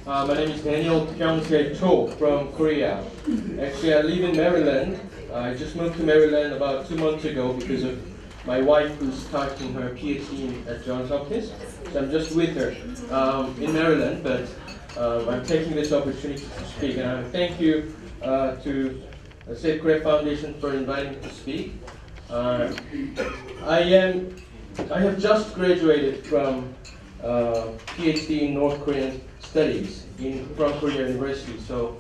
My name is Daniel Kyung-se Cho from Korea. Actually, I live in Maryland. I just moved to Maryland about 2 months ago because of my wife who's starting her PhD at Johns Hopkins. So I'm just with her in Maryland, but I'm taking this opportunity to speak. And I thank you to the Save Korea Foundation for inviting me to speak. I have just graduated from PhD in North Korean Studies from Korea University, so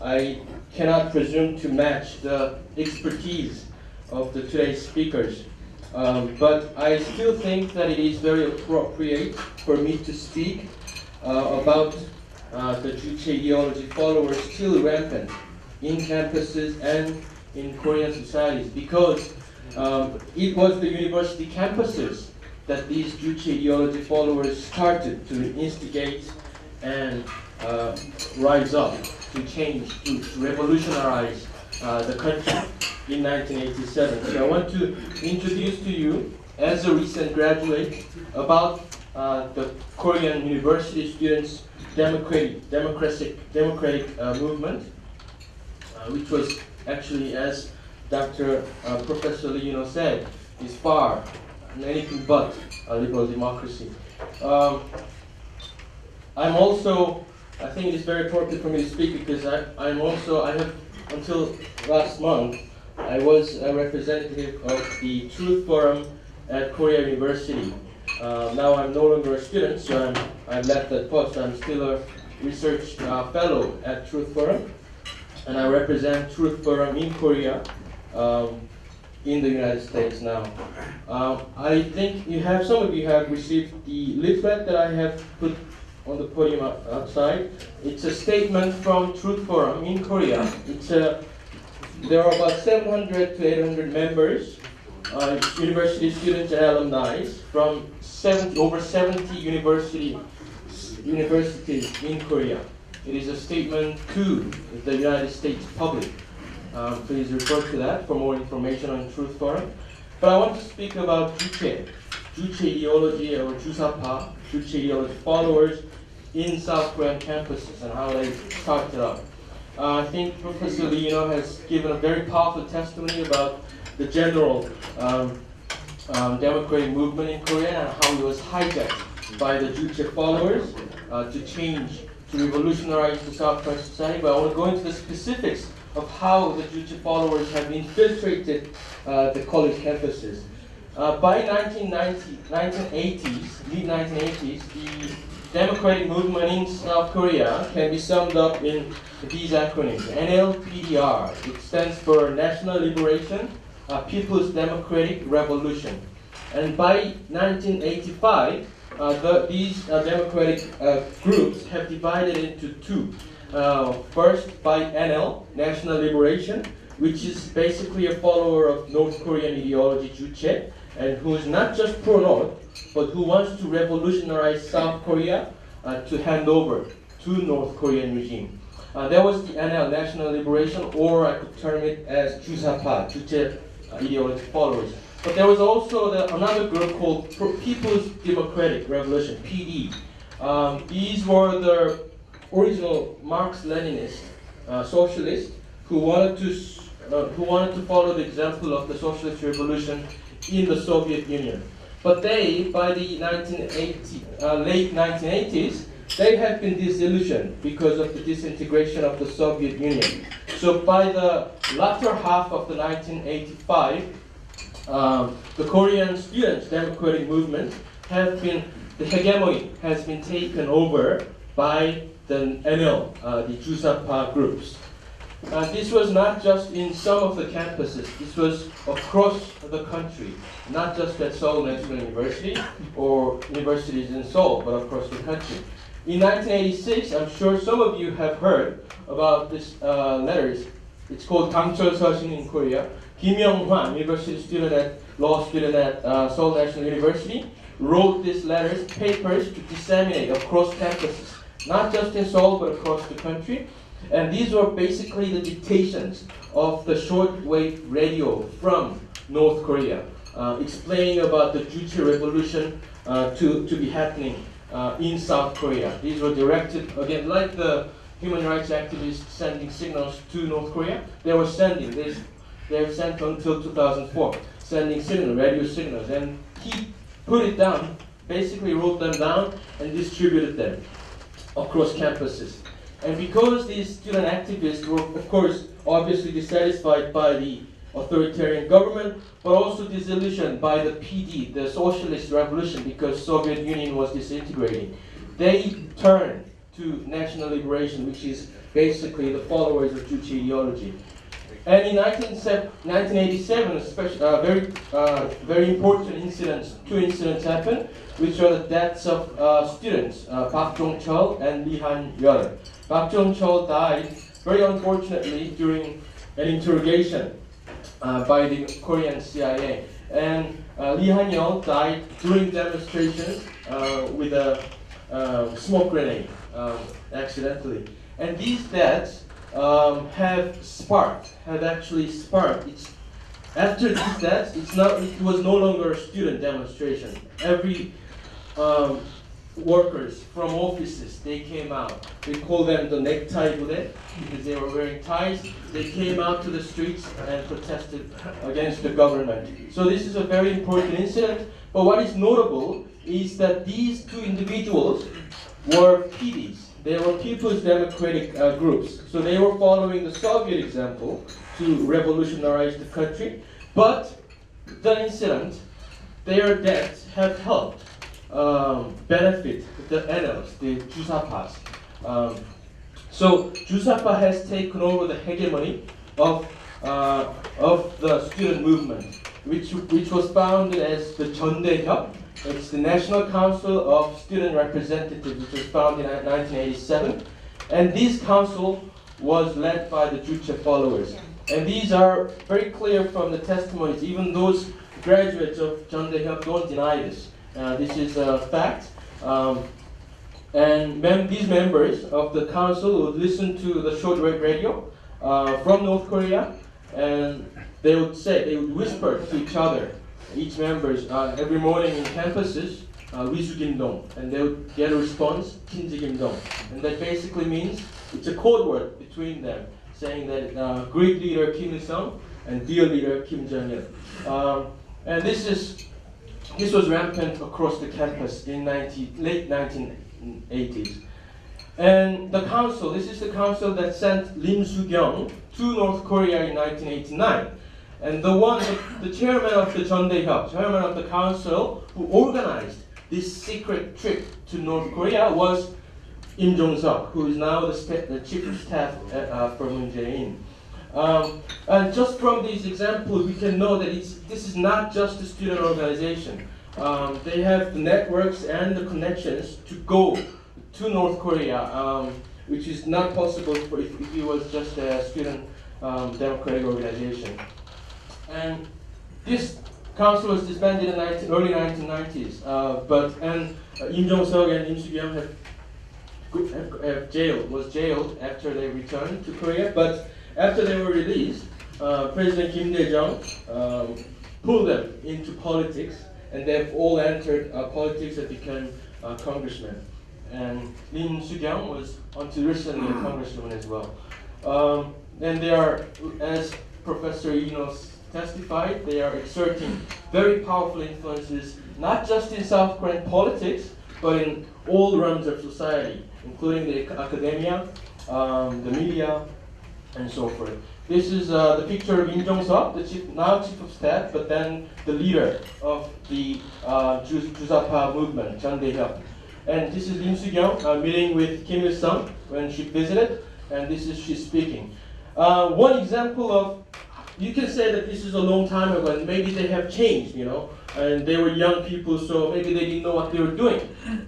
I cannot presume to match the expertise of today's speakers. But I still think that it is very appropriate for me to speak about the Juche ideology followers still rampant in campuses and in Korean societies, because it was the university campuses that these Juche ideology followers started to instigate and rise up to change, to revolutionize the country in 1987. So I want to introduce to you, as a recent graduate, about the Korean university students' democratic movement, which was actually, as Dr. Professor Lee said, is far anything but a liberal democracy. I think it is very appropriate for me to speak because I have, until last month, I was a representative of the Truth Forum at Korea University. Now I'm no longer a student, so I've left that post. I'm still a research fellow at Truth Forum, and I represent Truth Forum in Korea, in the United States now. I think some of you have received the leaflet that I have put on the podium outside. It's a statement from Truth Forum in Korea. There are about 700 to 800 members, university students and alumni from over 70 universities in Korea. It is a statement to the United States public. Please refer to that for more information on Truth Forum. But I want to speak about Juche ideology, or Jusapa, Juche ideology followers in South Korean campuses and how they started up. I think Professor Lee has given a very powerful testimony about the general democratic movement in Korea and how it was hijacked by the Juche followers to change, to revolutionize the South Korean society. But I want to go into the specifics of how the Juche followers have infiltrated the college campuses. By 1980s, mid-1980s, the democratic movement in South Korea can be summed up in these acronyms. NLPDR. It stands for National Liberation, People's Democratic Revolution. And by 1985, these democratic groups have divided into two. First, by NL, National Liberation, which is basically a follower of North Korean ideology, Juche, and who is not just pro-North, but who wants to revolutionize South Korea to hand over to North Korean regime. There was the NL, National Liberation, or I could term it as Jusapa, Juche ideology followers. But there was also another group called People's Democratic Revolution, PD. These were the original Marx-Leninist socialists who wanted to follow the example of the socialist revolution in the Soviet Union. But they, by the late 1980s, they had been disillusioned because of the disintegration of the Soviet Union. So by the latter half of the 1985, the Korean students' democratic movement the hegemony has been taken over by the NL, the Jusapa groups. This was not just in some of the campuses, this was across the country, not just at Seoul National University or universities in Seoul, but across the country. In 1986, I'm sure some of you have heard about this letters. It's called Gangcheol Seosin in Korea. Kim Young-hwan, law student at Seoul National University, wrote these papers to disseminate across campuses, not just in Seoul, but across the country. And these were basically the dictations of the shortwave radio from North Korea, explaining about the Juche revolution to be happening in South Korea. These were directed, again, like the human rights activists sending signals to North Korea. They were sending, they have sent until 2004, sending signals, radio signals, and he put it down, basically wrote them down and distributed them across campuses. And because these student activists were, of course, obviously dissatisfied by the authoritarian government, but also disillusioned by the PD, the socialist revolution, because Soviet Union was disintegrating, they turned to national liberation, which is basically the followers of Juche ideology. And in 1987, especially, very important incidents, two incidents happened, which are the deaths of students, Park Jong-chul and Lee Han-yeol. Park Jong-chul died, very unfortunately, during an interrogation by the Korean CIA. And Lee Han-yeol died during demonstrations with a smoke grenade, accidentally. And these deaths have actually sparked. After these deaths, it was no longer a student demonstration. Every workers from offices, they came out. We call them the necktie bude because they were wearing ties. They came out to the streets and protested against the government. So this is a very important incident. But what is notable is that these two individuals were PDs. They were People's Democratic groups. So they were following the Soviet example to revolutionize the country. But the incident, their deaths have helped benefit the NLs, the Jusapas. So Jusapa has taken over the hegemony of the student movement, which was founded as the Jeondaehyop. It's the National Council of Student Representatives, which was founded in 1987. And this council was led by the Juche followers. And these are very clear from the testimonies. Even those graduates of Jeondaehyop don't deny this. This is a fact. And these members of the council would listen to the shortwave radio from North Korea, and they would whisper to each other, each members, every morning in campuses, Wisu Kim-dong, and they would get a response, Kinji Kim-dong. And that basically means it's a code word between them, saying that great leader Kim Il-sung and dear leader Kim Jong-il. And this was rampant across the campus in late 1980s. And the council, this is the council that sent Lim Soo-kyung to North Korea in 1989. And the chairman of the Jeondaehyop, chairman of the council who organized this secret trip to North Korea was Im Jong-seok, who is now the chief of staff for Moon Jae-in. And just from these examples, we can know that this is not just a student organization. They have the networks and the connections to go to North Korea, which is not possible if it was just a student democratic organization. And this council was disbanded in early 1990s. Im Jong-seok and Im Soo-kyung was jailed after they returned to Korea. But after they were released, President Kim Dae-jung pulled them into politics, and they've all entered politics and became congressmen. And Lim Soo-kyung was until recently a congresswoman as well. And they are, as Professor Ino testified, they are exerting very powerful influences, not just in South Korean politics, but in all realms of society, including the academia, the media, and so forth. This is the picture of Im Jong-seok, now chief of staff, but then the leader of the Jusapa movement, Jeondaehyop. And this is Lim Soo-kyung meeting with Kim Il-sung when she visited, and this is she speaking. One example of, you can say that this is a long time ago, and maybe they have changed, and they were young people, so maybe they didn't know what they were doing.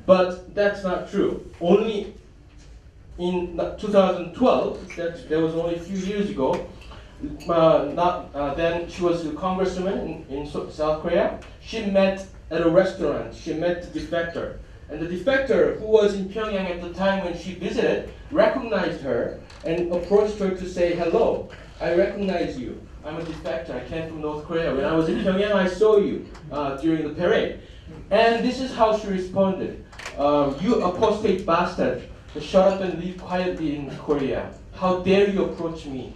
But that's not true. Only in 2012, that was only a few years ago, then she was a congresswoman in South Korea. She met at a restaurant. She met the defector. And the defector, who was in Pyongyang at the time when she visited, recognized her and approached her to say, hello, I recognize you. I'm a defector. I came from North Korea. When I was in Pyongyang, I saw you during the parade. And this is how she responded. You apostate bastard, shut up and live quietly in Korea. How dare you approach me?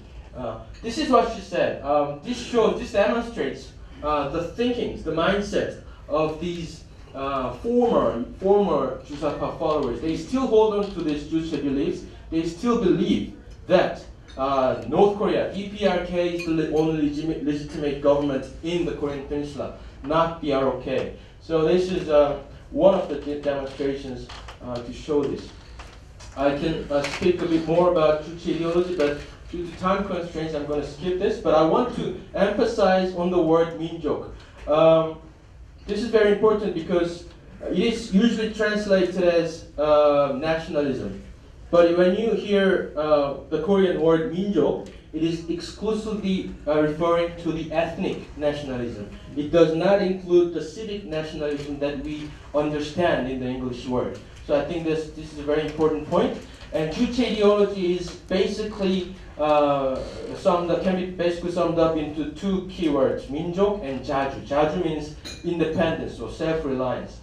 This is what she said. This demonstrates the thinkings, the mindset of these former Jusapa followers. They still hold on to these Juche beliefs. They still believe that North Korea, DPRK, is the only legitimate government in the Korean Peninsula, not the ROK. So this is one of the demonstrations to show this. I can speak a bit more about Juche ideology, but due to time constraints, I'm going to skip this. But I want to emphasize on the word minjok. This is very important because it is usually translated as nationalism. But when you hear the Korean word minjok, it is exclusively referring to the ethnic nationalism. It does not include the civic nationalism that we understand in the English word. So I think this is a very important point. And Juche ideology is basically can be basically summed up into two keywords: 민족 and 자주. 자주 means independence or self-reliance.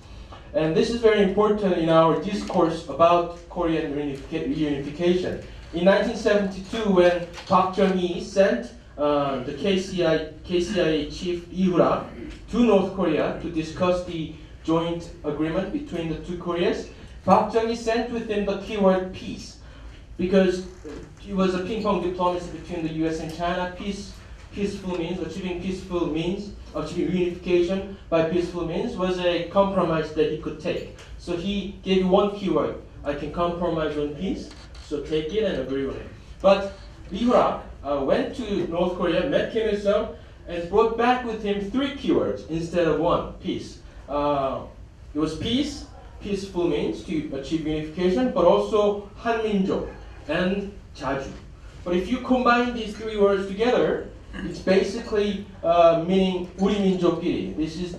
And this is very important in our discourse about Korean reunification. In 1972, when Park Chung-hee sent the KCIA chief Lee Hoo-rak to North Korea to discuss the joint agreement between the two Koreas, Park Chung-hee sent with him the keyword peace, because it was a ping-pong diplomacy between the U.S. and China. Peaceful means, achieving reunification by peaceful means was a compromise that he could take. So he gave one keyword: I can compromise on peace, so take it and agree on it. But Lee Hoo-rak went to North Korea, met Kim Il-sung, and brought back with him three keywords instead of one: peace. It was peace, peaceful means to achieve unification, but also 한민족 and 자주. But if you combine these three words together, it's basically meaning 우리 민족끼리. This is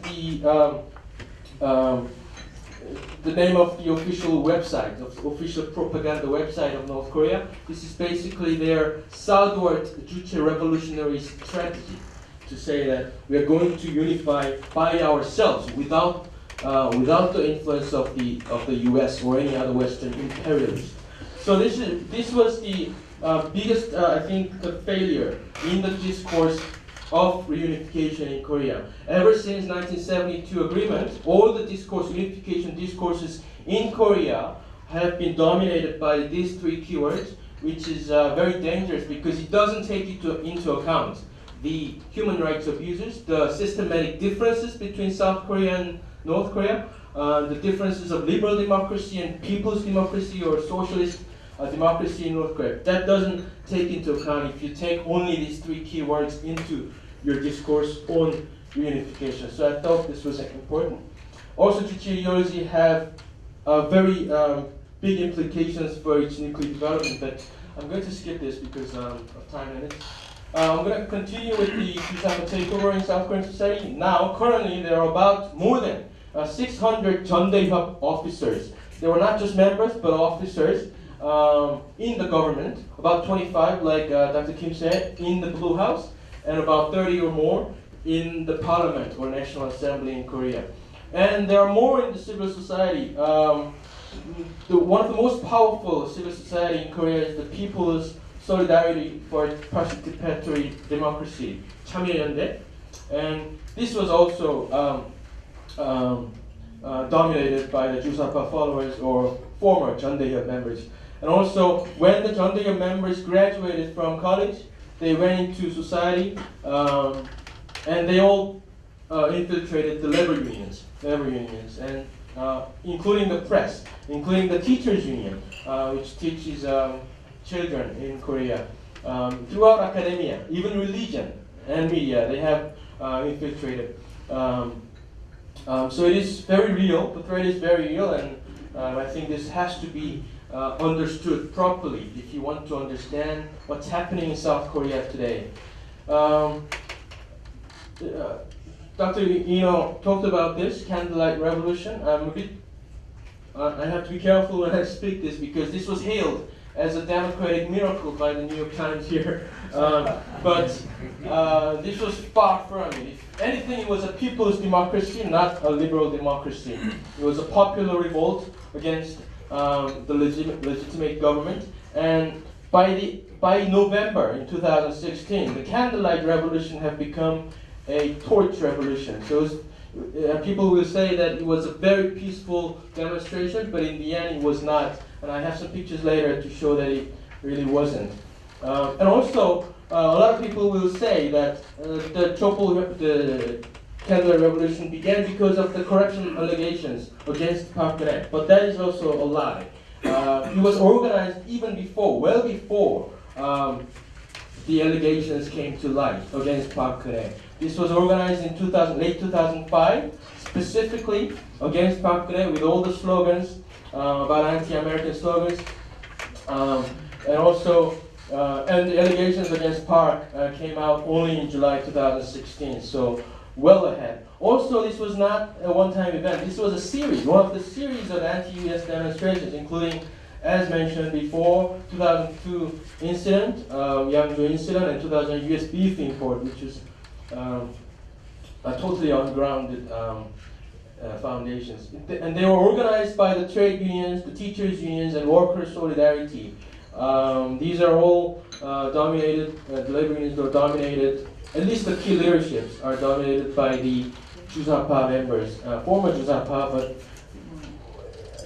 the name of the official website, of the official propaganda website of North Korea. This is basically their southward Juche revolutionary strategy, to say that we are going to unify by ourselves without the influence of the U.S. or any other Western imperialist. So this was the biggest, I think, the failure in the discourse of reunification in Korea. Ever since 1972 agreement, all the unification discourses in Korea have been dominated by these three keywords, which is very dangerous because it doesn't take into account the human rights abuses, the systematic differences between South Korea and North Korea, the differences of liberal democracy and people's democracy or socialist democracy in North Korea. That doesn't take into account if you take only these three keywords into your discourse on reunification. So I thought this was important. Also, Juche ideology have very big implications for its nuclear development, but I'm going to skip this because of time limits. I'm going to continue with the Jusapa takeover in South Korean society. Now, currently, there are about more than 600 전대협 officers. They were not just members, but officers in the government. About 25, like Dr. Kim said, in the Blue House, and about 30 or more in the Parliament or National Assembly in Korea. And there are more in the civil society. One of the most powerful civil society in Korea is the People's Solidarity for Participatory Democracy, 참여연대. And this was also dominated by the Jusapa followers or former 전대협 members. And also, when the 전대협 members graduated from college, they went into society, and they all infiltrated the labor unions, and including the press, including the teachers' union, which teaches children in Korea. Throughout academia, even religion and media, they have infiltrated. So it is very real. The threat is very real, and I think this has to be understood properly if you want to understand what's happening in South Korea today. Dr. Ino talked about this candlelight revolution. I have to be careful when I speak this because this was hailed as a democratic miracle by the New York Times here. But this was far from it. If anything, it was a people's democracy, not a liberal democracy. It was a popular revolt against the legitimate government. And by November in 2016, the candlelight revolution had become a torch revolution. So people will say that it was a very peaceful demonstration, but in the end it was not. And I have some pictures later to show that it really wasn't. And also, a lot of people will say that the candlelight revolution began because of the corruption allegations against Park Geun-hye. But that is also a lie. It was organized even before, well before the allegations came to light against Park Geun-hye. This was organized in late 2005, specifically against Park Geun-hye, with all the slogans about anti-American slogans, and also and the allegations against Park came out only in July 2016, so well ahead. Also, this was not a one-time event. This was a series, one of the series of anti-US demonstrations, including, as mentioned before, 2002 incident, Yangzhou incident, and 2000 US beef import, which was a totally ungrounded foundations. And they were organized by the trade unions, the teachers unions, and workers' solidarity. These are all dominated, the labor unions are dominated, at least the key leaderships are dominated by the Jusapa members, former Jusapa, but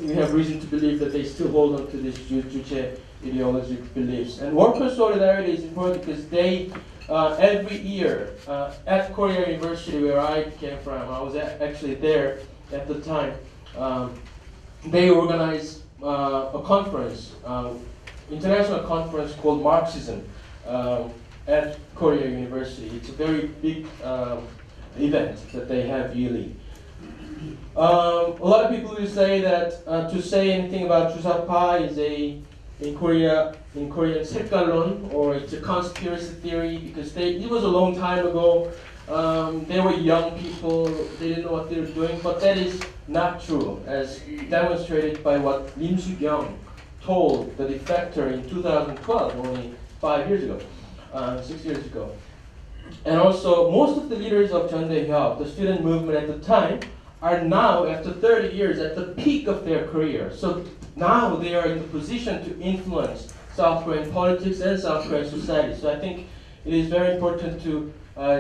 we have reason to believe that they still hold on to this Juche ideological beliefs. And worker solidarity is important because they, every year, at Korea University, where I came from, I was actually there at the time, they organize a conference, international conference called Marxism at Korea University. It's a very big event that they have yearly. A lot of people will say that to say anything about Jusapa is in Korean 색깔론, or it's a conspiracy theory, because it was a long time ago. They were young people, they didn't know what they were doing, but that is not true, as demonstrated by what Lim Soo-kyung told the defector in 2012, only 5 years ago, 6 years ago. And also, most of the leaders of Jeondae-hyuk, the student movement at the time, are now, after 30 years, at the peak of their career. So now they are in the position to influence South Korean politics and South Korean society. So I think it is very important to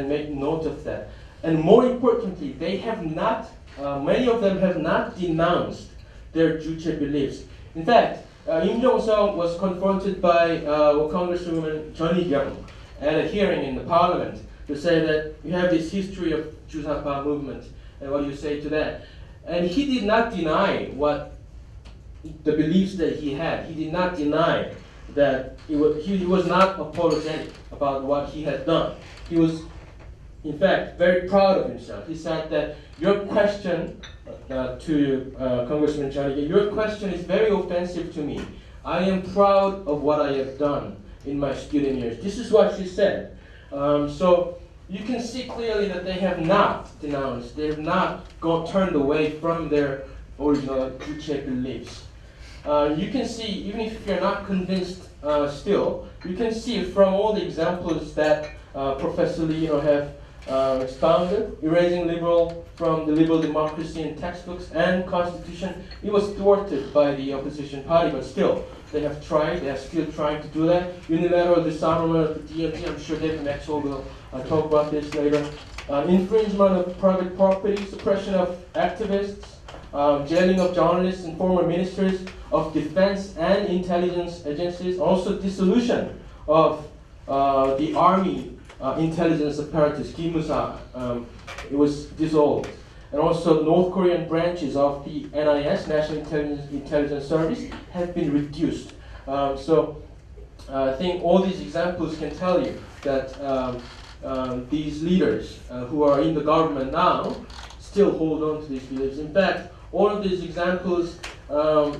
make note of that. And more importantly, they have not, many of them have not denounced their Juche beliefs. In fact, Im Jong-seong was confronted by Congresswoman Jeon Hee-kyung at a hearing in the parliament to say that you have this history of Jusapa movement, and what do you say to that? And he did not deny what the beliefs that he had. He did not deny that he was not apologetic about what he had done. He was, in fact, very proud of himself. He said that your question to Congressman Jeon Hee-kyung, your question is very offensive to me. I am proud of what I have done in my student years. This is what she said. So you can see clearly that they have not denounced, they have not turned away from their original Juche beliefs. You can see, even if you're not convinced still, you can see from all the examples that Professor Lee have expounded, erasing liberal from the liberal democracy in textbooks and constitution. It was thwarted by the opposition party, but still, they have tried, they are still trying to do that. Unilateral disarmament of the DMZ, I'm sure David Maxwell will talk about this later. Infringement of private property, suppression of activists, jailing of journalists and former ministers of defense and intelligence agencies, also dissolution of the army intelligence apparatus, Gimusa, it was dissolved. And also North Korean branches of the NIS, National Intelligence Service, have been reduced. So I think all these examples can tell you that these leaders who are in the government now still hold on to these beliefs. In fact, all of these examples, a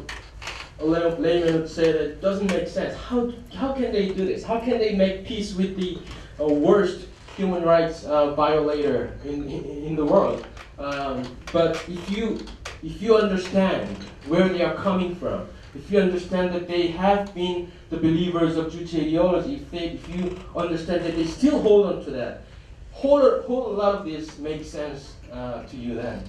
layman would say that it doesn't make sense. How can they do this? How can they make peace with the worst human rights violator in the world? But if you understand where they are coming from, if you understand that they have been the believers of Juche ideology, if you understand that they still hold on to that, whole lot of this makes sense to you then.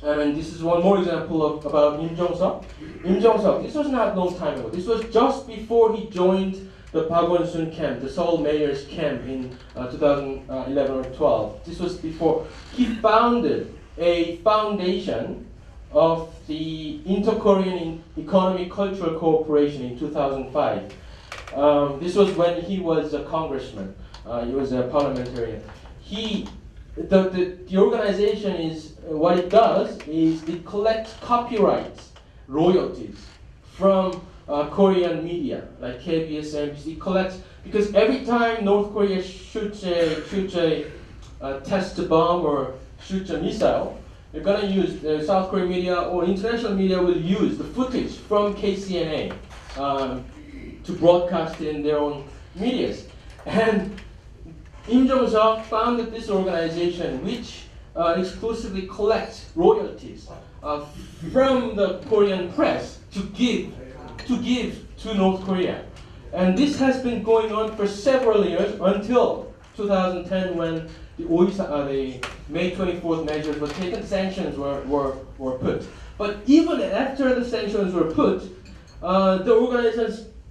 And this is one more example about Im Jong-seok. Im Jong-seok, this was not a long time ago. This was just before he joined the Park Won-soon camp, the Seoul mayor's camp in 2011 or 12. This was before he founded a foundation of the Inter-Korean Economic Cultural Cooperation in 2005. This was when he was a congressman. He was a parliamentarian. The organization is, what it does is it collects copyrights, royalties from Korean media, like KBS, MBC. It collects, because every time North Korea shoots a test bomb or shoots a missile, they're going to use, the South Korean media or international media will use the footage from KCNA to broadcast it in their own medias. And Im Jong-seok founded this organization which exclusively collects royalties from the Korean press to give to North Korea. And this has been going on for several years until 2010 when the May 24th measures were taken, sanctions were put. But even after the sanctions were put, the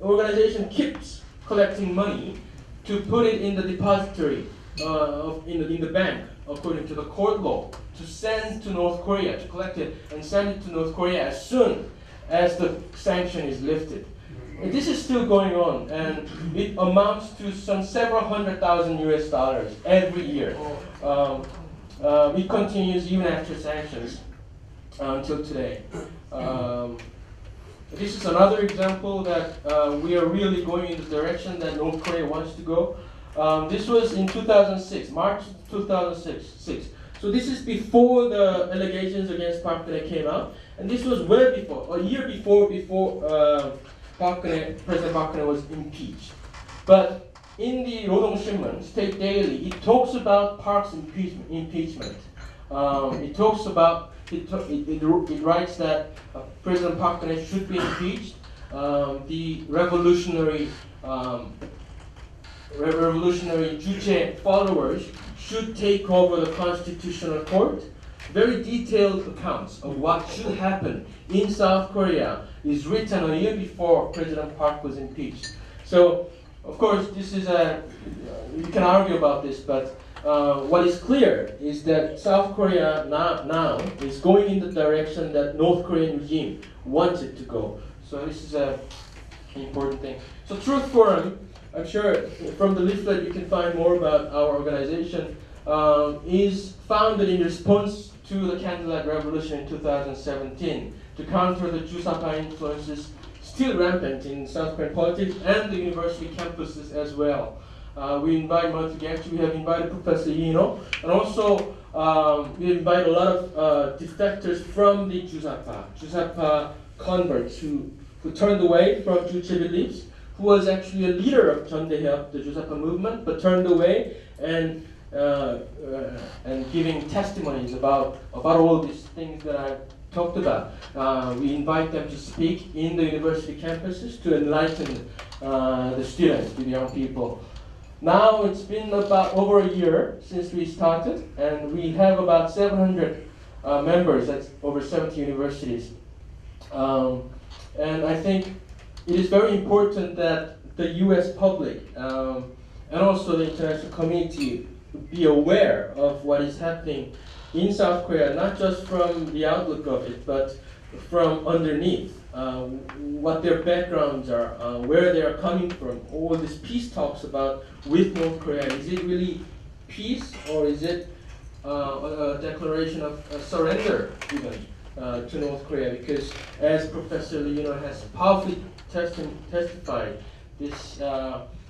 organization keeps collecting money to put it in the depository in the bank, according to the court law, to send to North Korea, to collect it and send it to North Korea as soon as the sanction is lifted. And this is still going on, and it amounts to some several $100,000 every year. It continues even after sanctions until today. This is another example that we are really going in the direction that North Korea wants to go. This was in 2006, March 2006. So this is before the allegations against Park Geun-hye came out, and this was well before, a year before President Park Geun-hye was impeached. But in the Rodong Shinmun, State Daily, it talks about Park's impeachment. It talks about, it writes that President Park Geun-hye should be impeached. The revolutionary Juche followers should take over the constitutional court. Very detailed accounts of what should happen in South Korea is written a year before President Park was impeached. So, of course, this is you can argue about this, but what is clear is that South Korea now is going in the direction that North Korean regime wants it to go. So this is an important thing. So Truth Forum, I'm sure from the leaflet you can find more about our organization, is founded in response to the Candlelight Revolution in 2017 to counter the Jusapa influences still rampant in South Korean politics and the university campuses as well. We invite monthly guests. We have invited Professor Ino, and also we invite a lot of defectors from the Jusapa converts who turned away from Juche beliefs, who was actually a leader of Jeondae, the Jusapa movement, but turned away and giving testimonies about all these things that I talked about. We invite them to speak in the university campuses to enlighten the students, the young people. Now it's been about over a year since we started, and we have about 700 members at over 70 universities. And I think it is very important that the US public and also the international community be aware of what is happening in South Korea, not just from the outlook of it, but from underneath, what their backgrounds are, where they are coming from. All these peace talks about with North Korea, is it really peace, or is it a declaration of surrender even to North Korea? Because as Professor Lino has powerfully testified, this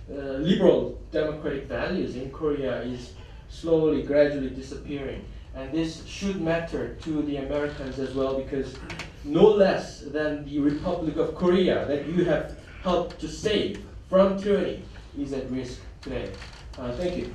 liberal democratic values in Korea is slowly, gradually disappearing. And this should matter to the Americans as well, because no less than the Republic of Korea that you have helped to save from tyranny is at risk today. Thank you.